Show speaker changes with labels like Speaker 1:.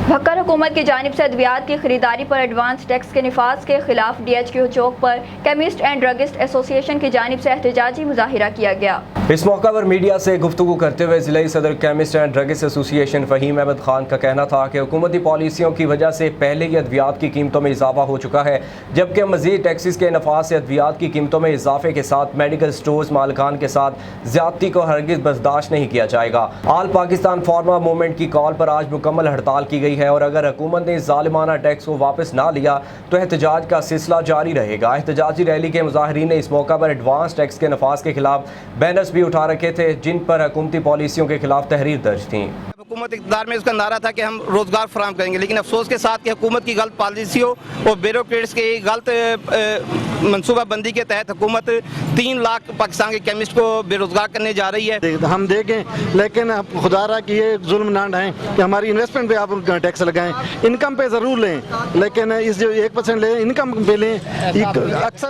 Speaker 1: भक्कर हुकूमत की जानिब से अद्वियात की खरीदारी पर एडवांस टैक्स के निफाज के खिलाफ DHQ चौक पर केमिस्ट एंड ड्रगिस्ट एसोसिएशन की जानिब से एहतजाजी मुजाहिरा किया गया।
Speaker 2: इस मौका पर मीडिया से गुफ्तगू करते हुए ज़िला सदर chemist and druggist association Faheem Ahmed Khan का कहना था कि हुकूमती पॉलिसियों की वजह से पहले ही अद्वियात की कीमतों में इजाफा हो चुका है, जबकि मज़ीद टैक्सेस के नफाज से अद्वियात की कीमतों में इजाफे के साथ मेडिकल स्टोर्स मालिकान के साथ ज़्यादती को हरगिज़ बर्दाश्त नहीं किया जाएगा। आल पाकिस्तान फार्मा मूवमेंट की कॉल पर आज मुकम्मल हड़ताल की गई है और अगर हुकूमत ने ज़ालिमाना टैक्स को वापस ना लिया तो एहतजाज का सिलसिला जारी रहेगा। एहतजाजी रैली के मुजाहिरीन ने इस मौका पर एडवांस टैक्स के नफाज के खिलाफ बैनर्स भी उठा रखे थे, जिन पर हुकूमती पॉलिसियों के खिलाफ तहरीर दर्ज थी।
Speaker 3: हुकूमत इक़्तिदार में इसका नारा था कि हम रोज़गार फराहम करेंगे, लेकिन अफसोस के साथ कि हुकूमत की गलत पॉलिसियों और ब्यूरोक्रेट्स की गलत मनसूबाबंदी के तहत हुकूमत 3 लाख पाकिस्तान के केमिस्ट को बेरोज़गार करने जा रही है।
Speaker 4: हम देखें, लेकिन आप खुदा रहा कि ये जुल्म ना ढाएं कि हमारी इन्वेस्टमेंट पे आप टैक्स लगाएं, इनकम पे ज़रूर लें, लेकिन इस जो 1% लें इनकम पे लें। अक्सर